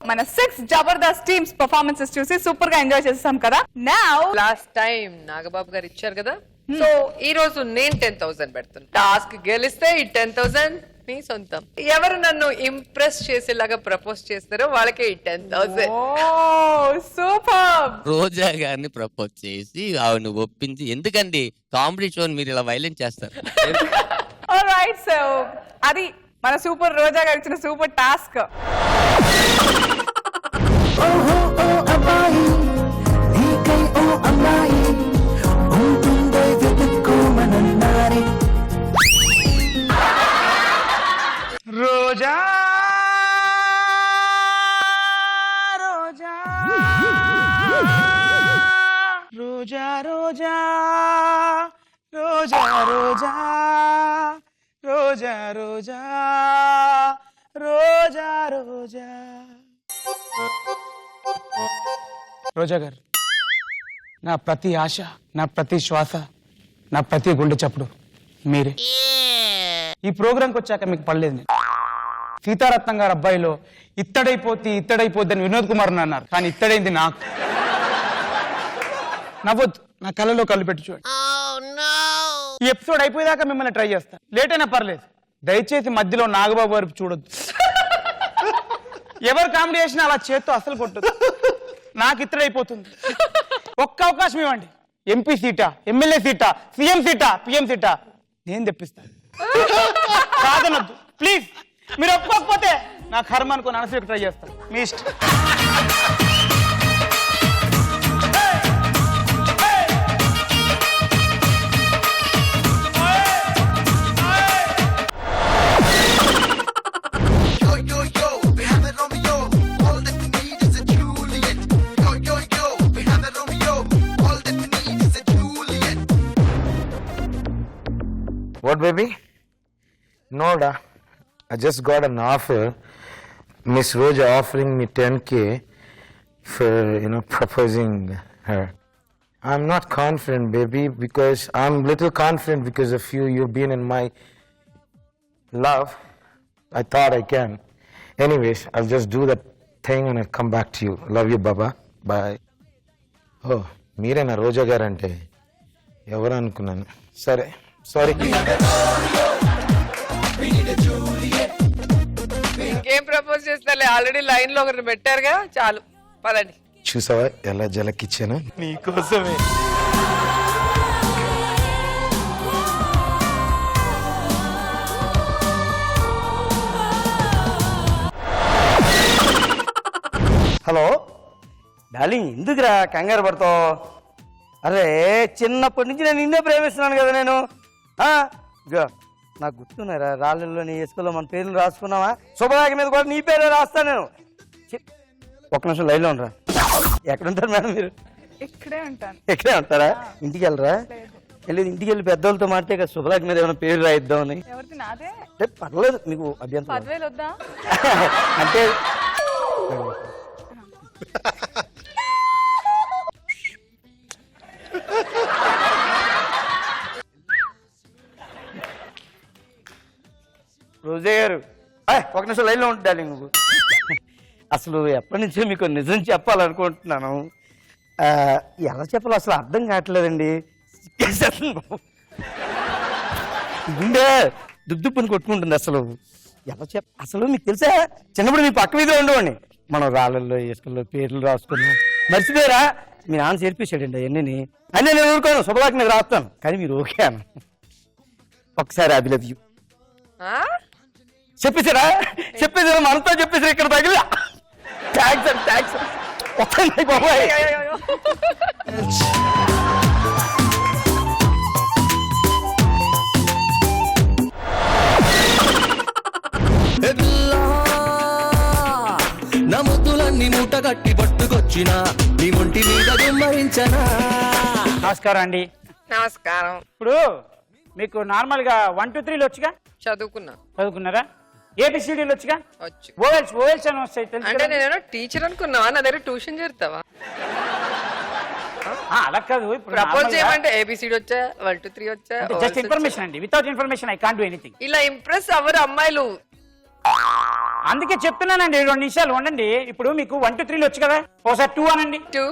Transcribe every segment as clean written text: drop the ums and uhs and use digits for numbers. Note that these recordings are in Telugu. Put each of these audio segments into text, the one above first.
మన 6 జబర్దస్త్ టీమ్స్ పర్ఫార్మెన్సెస్ చూసి సూపర్ గా ఎంజాయ్ చేసాం కదా. నౌ లాస్ట్ టైం నాగబాబు గారు ఇచ్చారు కదా, సో ఈ రోజు నేను 10,000 పెడుతున్నా. టాస్క్ గెలిస్తే ఈ 10,000 మీ సొంతం. ఎవరు నన్ను ఇంప్రెస్ చేసేలాగా ప్రపోజ్ చేస్తారో వాళ్ళకే ఈ 10,000. సూపర్. రోజా గారిని ప్రపోజ్ చేసి ఆవిడని ఒప్పించి, ఎందుకండి కామెడీ షో మీరు ఇలా వైలెంట్ చేస్తారు? ఆల్రైట్, సో అది మన సూపర్ రోజా గారు ఇచ్చిన సూపర్ టాస్క్. రోజా రోజా రోజా రోజా రోజా రోజా రోజా రోజా రోజా రోజా రోజా గారు, నా ప్రతి ఆశ, నా ప్రతి శ్వాస, నా ప్రతి గుండె చప్పుడు మీరే. ఈ ప్రోగ్రాంకి వచ్చాక మీకు పడలేదు. నేను సీతారత్నం గారు అబ్బాయిలో ఇత్తడైపోద్ది అని వినోద్ కుమార్ అన్నారు, కానీ ఇత్తడైంది నాకు. నవ్వొద్దు, నా కళ్ళలో కళ్ళు పెట్టి చూడండి. ఈ ఎపిసోడ్ అయిపోయేదాకా మిమ్మల్ని ట్రై చేస్తాను. లేట్ అయినా పర్లేదు, దయచేసి మధ్యలో నాగబాబు వరకు చూడొద్దు. ఎవరు కామెడీ చేసినా అలా చేత్తో అసలు కొట్టదు. నాకు ఇత్తడైపోతుంది. ఒక్క అవకాశం ఇవ్వండి. ఎంపీ సీటా, ఎమ్మెల్యే సీటా, సీఎం సీటా, పిఎం సీటా నేను తెప్పిస్తాను. కాదనొద్దు ప్లీజ్. మీరు ఒప్పుకోకపోతే నా కర్మ అనుకుని అనసరికి ట్రై చేస్తాను. మీ ఇష్టం. What, baby? No, da. I just got an offer. Miss Roja offering me 10K for, proposing her. I'm not confident, baby, because I'm little confident because of you. You've been in my love. I thought I can. Anyways, I'll just do that thing and I'll come back to you. Love you, Baba. Bye. Oh, మీరేనా రోజా గారు అంటే? ఎవరు అనుకున్నాను. సరే, సారీ. ఇంకేం ప్రపోజ్ చేస్తారులే, ఆల్రెడీ లైన్ లో ఒకరిని పెట్టారుగా, చాలు పదండి. చూసావా ఎలా జలకిచ్చాను నీకోసమే. హలో డార్లింగ్, ఎందుకురా కంగారు పడతావు? అరే చిన్నప్పటి నుంచి నేను నిన్నే ప్రేమిస్తున్నాను కదా నేను. నాకు గుర్తున్నారా, రాళ్ళల్లోని ఇసుకలో మన పేర్లు రాసుకున్నావా? శుభరాగ మీద కూడా నీ పేరే రాస్తాను నేను. ఒక్క నిమిషం లైన్లో ఉండరా. ఎక్కడ ఉంటారు మేడం మీరు? ఇక్కడే ఉంటాను. ఎక్కడే ఉంటారా? ఇంటికి వెళ్ళరా? వెళ్ళేది ఇంటికి వెళ్ళి పెద్దోళ్ళతో మాట్లాడే కదా శుభరాగ మీద ఏమైనా పేరు రాయిద్దామని. ఎవరిది? నాదే. పర్లేదు, మీకు అభ్యంతరం 10,000 వద్దా? అంటే రోజా గారు, ఒక నిమిషం లైన్లో ఉంటాలి. నువ్వు అసలు ఎప్పటి నుంచో మీకు నిజం చెప్పాలనుకుంటున్నాను. ఎలా చెప్పాలో అసలు అర్థం కావట్లేదండి. గుండె దుగ్దుప్పుని కొట్టుకుంటుంది. అసలు ఎలా అసలు మీకు తెలుసా, చిన్నప్పుడు మీ పక్క మీద ఉండేవాడిని. మనం రాళ్ళల్లో ఇసుకల్లో పేర్లు రాసుకున్నాం. మర్చిపోయారా? మీ నాన్న చేర్పించాడండి అవన్నీ. అన్నీ నేను ఊరుకోను, శుభలాకి మీద రాస్తాను. కానీ మీరు ఓకే అన్న. ఒకసారి ఐ లవ్ యూ చెప్పేసారా? చెప్పేసారా? మనతో చెప్పేసారు. ఇక్కడ తగిలి థ్యాంక్స్ అండి, థ్యాంక్స్. వస్తాయి బాబాయ్. నా ముద్దులన్నీ మూట కట్టి పట్టుకొచ్చిన నీ ఒంటి మీద గుమ్మరించనా. నమస్కారం అండి. నమస్కారం. ఇప్పుడు మీకు నార్మల్ గా 1 2 3 వచ్చుగా? చదువుకున్నారా? ఏబిసిడీలు వచ్చుగా? వచ్చు. ఓవెల్స్ అని వస్తాయి. అంటే నేను టీచర్ అనుకున్నావా? నా దగ్గర ట్యూషన్ చేస్తావా? అలా కాదు. ప్రపోజ్ చేయమంటే ఏబిసిడి వచ్చా, 1 2 3 వచ్చా? జస్ట్ ఇన్ఫర్మేషన్ అండి. Without information I can't do anything. ఇలా ఇంప్రెస్ అవ్వరు అమ్మాయిలు. అందుకే చెప్తున్నానండి 2 నిమిషాలు ఉండండి. ఇప్పుడు మీకు 1 2 3 వచ్చు కదా, ఒకసారి 2 అనండి, 2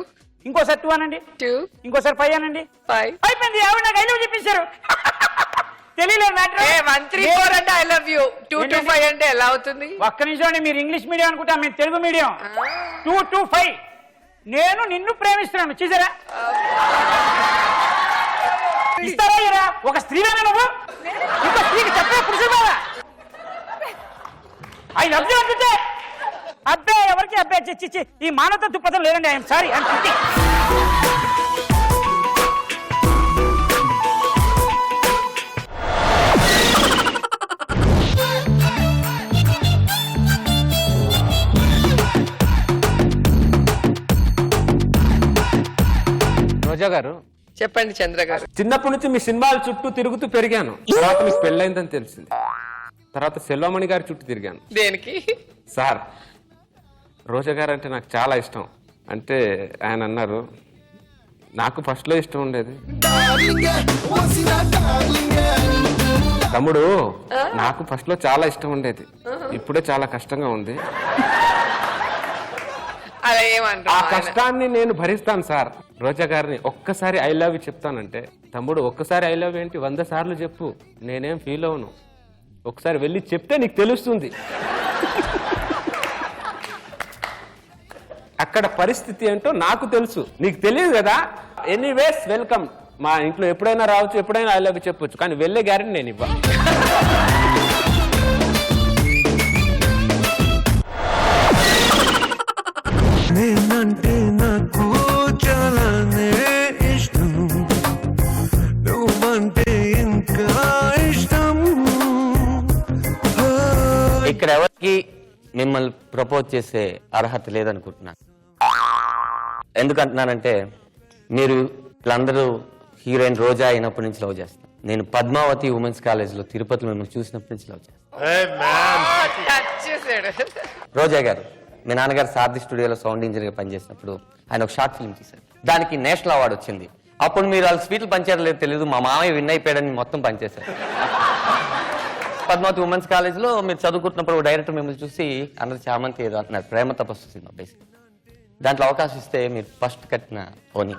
ఇంకోసారి 2 అనండి, 2 ఇంకోసారి 5 అనండి. 5 అయిపోయింది. ఆవిడ నాకు ఐ లవ్ చెప్పేశారు. తెలియలేదు మ్యాటర్. 1 3 4 అంటే ఐ లవ్ యూ. 2 2 5 అంటే ఎలా అవుతుంది? ఒక్క నిమిషం అండి, మీరు ఇంగ్లీష్ మీడియం అనుకుంటా, మేము తెలుగు మీడియం. 2 2 5 నేను నిన్ను ప్రేమిస్తున్నాను. చూసారా? ఇస్తారా ఇరా? ఒక స్త్రీవేనా నువ్వు? ఇంకో స్త్రీకి చెప్పే పురుషుడు ఐ లవ్ యూ అంటే అబ్బే ఎవరికి అబ్బే చిచ్చి ఈ మానవత దుప్పదం లేదండి. I'm sorry, I'm kidding. Roja గారు, చెప్పండి చంద్ర గారు. చిన్నప్పటి నుంచి మీ సినిమాల చుట్టూ తిరుగుతూ పెరిగాను. తర్వాత మీకు పెళ్ళైందని తెలిసింది. తర్వాత సెల్వమణి గారి చుట్టూ తిరిగాను. దేనికి? సార్, రోజా గారు అంటే నాకు చాలా ఇష్టం అంటే ఆయన అన్నారు. నాకు ఫస్ట్ లో ఇష్టం ఉండేది. తమ్ముడు, నాకు ఫస్ట్ లో చాలా ఇష్టం ఉండేది, ఇప్పుడే చాలా కష్టంగా ఉంది. అలా ఆ ఏమంటారు? కష్టాన్ని నేను భరిస్తాను సార్. రోజా గారిని ఒక్కసారి ఐ లవ్ యూ చెప్తానంటే, తమ్ముడు ఒక్కసారి ఐ లవ్ ఏంటి 100 సార్లు చెప్పు, నేనేం ఫీల్ అవును. ఒకసారి వెళ్ళి చెప్తే నీకు తెలుస్తుంది. అక్కడ పరిస్థితి ఏంటో నాకు తెలుసు, నీకు తెలియదు కదా. Anyways welcome. మా ఇంట్లో ఎప్పుడైనా రావచ్చు, ఎప్పుడైనా ఐ లవ్ యూ చెప్పొచ్చు, కానీ వెళ్ళే గ్యారెంటీ నేను ఇవ్వ. నేనంటే నాకు చాలానే ఇష్టం, నువ్వంటే ఇంకా ఇష్టం. ఇక్కడ ఎవరికి మిమ్మల్ని ప్రపోజ్ చేసే అర్హత లేదనుకుంటున్నాను. ఎందుకంటున్నానంటే, మీరు వీళ్ళందరూ హీరోయిన్ రోజా అయినప్పటి నుంచి లవ్ చేస్తాను. నేను పద్మావతి ఉమెన్స్ కాలేజ్లో తిరుపతిలో మిమ్మల్ని చూసినప్పటి నుంచి లవ్ చేస్తాను. టచ్ చేశాడు. రోజా గారు, మీ నాన్నగారు సారథి స్టూడియోలో సౌండ్ ఇంజనీర్ గా పనిచేసినప్పుడు ఆయన ఒక షార్ట్ ఫిల్మ్ తీశారు. దానికి నేషనల్ అవార్డు వచ్చింది. అప్పుడు మీరు వాళ్ళ స్వీట్లు పంచారో లేదో తెలియదు, మా మామయ్య విన్ అయిపోయాడని మొత్తం పనిచేశారు. పద్మావతి ఉమెన్స్ కాలేజ్లో మీరు చదువుకుంటున్నప్పుడు డైరెక్టర్ మిమ్మల్ని చూసి అన్నది చామంతి ఏదో అంటున్నారు, ప్రేమ తపస్సు సినిమా బేసిక్. దాంట్లో అవకాశం ఇస్తే మీరు ఫస్ట్ కట్టిన ఓని.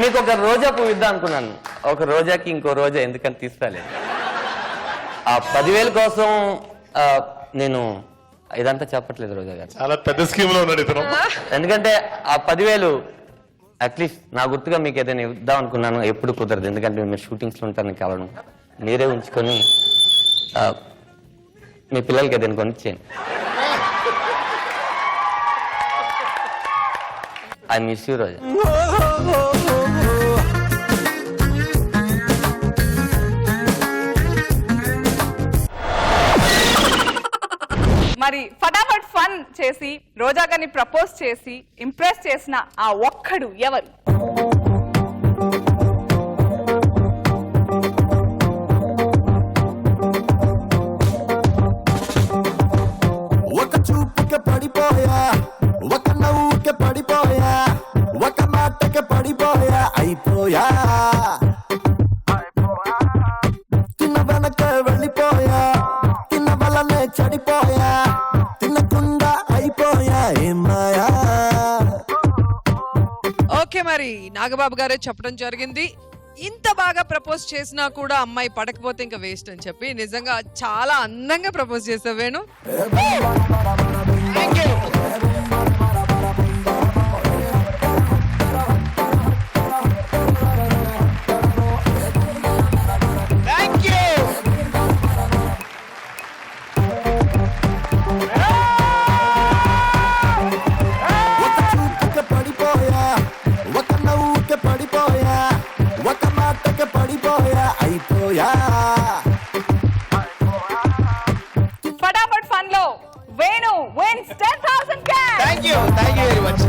మీకు ఒక రోజా పువ్వు ఇద్దాం అనుకున్నాను. ఒక రోజాకి ఇంకో రోజా ఎందుకని తీసుకురాలేదు. ఆ 10,000 కోసం నేను ఇదంతా చెప్పట్లేదు రోజా గారు. చాలా పెద్ద స్కీమ్ లో ఉన్నాడు ఇతను. ఎందుకంటే ఆ 10,000 అట్లీస్ట్ నా గుర్తుగా మీకు ఏదైనా ఇద్దాం అనుకున్నాను. ఎప్పుడు కుదరదు, ఎందుకంటే మీరు షూటింగ్స్ లో ఉంటారని కావడం. మీరే ఉంచుకొని మీ పిల్లలకి ఏదైనా కొనిచ్చేయండి. ఐ మిస్ యూ రోజా. మరి ఫటాఫట్ ఫన్ చేసి రోజా గారిని ప్రపోజ్ చేసి ఇంప్రెస్ చేసిన ఆ ఒక్కడు ఎవరు? ఒక చూపుకి పడిపోయా, ఒక నవ్వుకి పడిపోయా, ఒక మాటకి పడిపోయా, అయిపోయా. తిన్న వెనక వెళ్ళిపోయా, తిన్న వలనే చెడిపోయా, తినకుండా అయిపోయా, ఏమాయా. ఓకే, మరి నాగబాబు గారే చెప్పడం జరిగింది. ఇంత బాగా ప్రపోజ్ చేసినా కూడా అమ్మాయి పడకపోతే ఇంకా వేస్ట్ అని చెప్పి. నిజంగా చాలా అందంగా ప్రపోజ్ చేసావు వేణు. ఒక చూపుకి పడిపోయా, ఒక నవ్వుకి పడిపోయా, ఒక మాటకి పడిపోయా, అయిపోయా. ఫటాఫట్ ఫన్ లో Venu wins 10,000 cash. Thank you very much.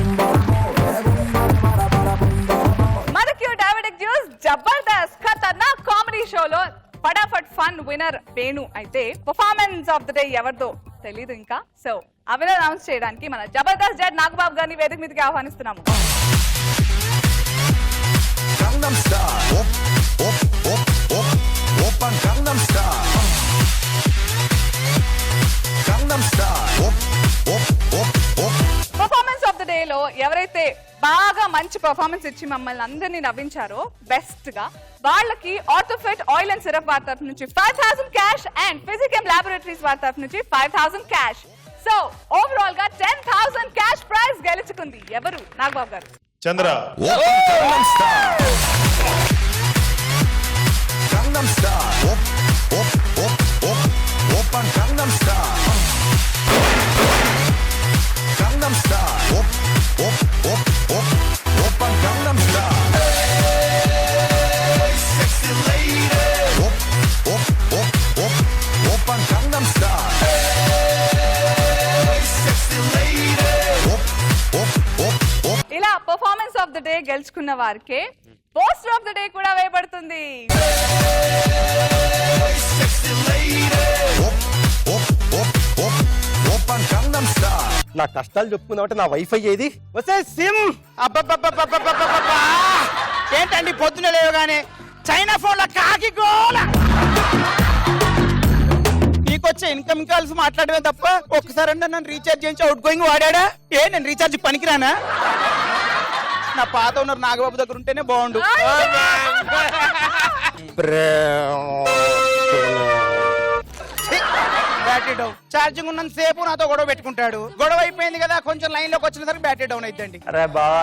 మన Q diabetic juice Jabardasth Khatarnak comedy షోలో ఫటాఫట్ ఫన్ విన్నర్ వేణు అయితే పర్ఫార్మెన్స్ ఆఫ్ ద డే ఎవరిదో తెలీదు ఇంకా. సో ఆ విన్నర్ అనౌన్స్ చేయడానికి మన జబర్దస్త్ జడ్ నాగబాబు గారిని వేదిక మీదకి ఆహ్వానిస్తున్నాము. Gangnam Style. Op, op, op, op, op, op, Gangnam మంచి పర్ఫార్మెన్స్ ఇచ్చి మమ్మల్ని అందరినీ నవ్వించారో బెస్ట్ గా వాళ్ళకి ఆర్థోఫిట్ ఆయిల్ అండ్ సిరప్ వారి తరఫు నుంచి 5000 క్యాష్ అండ్ ఫిజికమ్ లాబొరేటరీస్ వారి తరఫు నుంచి 5000 క్యాష్. సో ఓవరాల్ గా 10,000 క్యాష్ ప్రైజ్ గెలుచుకుంది ఎవరు? నాగబాబు గారు. చంద్ర. ఇలా పర్ఫార్మెన్స్ ఆఫ్ ద డే గెలుచుకున్న వారికే పోస్టర్ ఆఫ్ ద డే కూడా వేయబడుతుంది. నా కష్టాలు చెప్పుకుందామంటే నా వైఫ్ అయ్యేది వస్తే సిమ్. అబ్బబ్బబ్బబ్బబ్బబ్బబ్బబ్బా! ఏంటండి పొద్దున లేవగానే చైనా ఫోన్ల కాకి గోల. నీకొచ్చే ఇన్కమ్ కాల్స్ మాట్లాడమే తప్ప ఒక్కసారి నన్ను రీఛార్జ్ చేయించి అవుట్ గోయింగ్ వాడా? నేను రీఛార్జ్ పనికిరానా? నా పాత ఉన్నారు నాగబాబు దగ్గర ఉంటేనే బాగుండు. Battery down. ఛార్జింగ్ ఉన్నంత సేపు నాతో గొడవ పెట్టుకుంటాడు. గొడవ అయిపోయింది కదా, కొంచెం లైన్ లోకి వచ్చినసరికి బ్యాటరీ డౌన్ అయిద్దండి. అరే బావా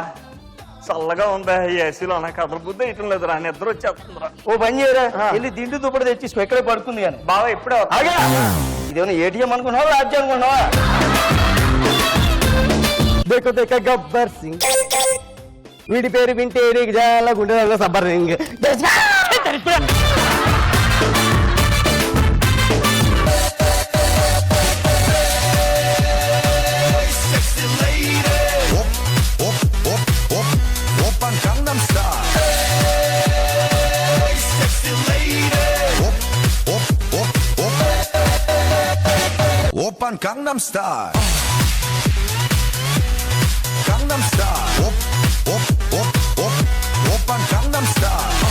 చల్లగా ఉందా ఈ ఏసీలో? నాకు అదల బుద్ధి ఇయటం లేదు రా, నిద్ర వచ్చేస్తుందిరా. ఓ పని చేయరా, వెళ్ళి దిండు దుప్పటి తెచ్చి ఎక్కడే పడుకుంది కానీ. బావా ఇప్పుడే ఆగా, ఇదేమన్నా ఏటీఎం అనుకున్నావా రాజ్యం అనుకున్నావా? దేకో దేక గబ్బర్ సింగ్, వీడి పేరు వింటే నీకు చాలా గుండె సబ్బర్ Singh. Open Gangnam Style. Gangnam Style. Open Gangnam Style.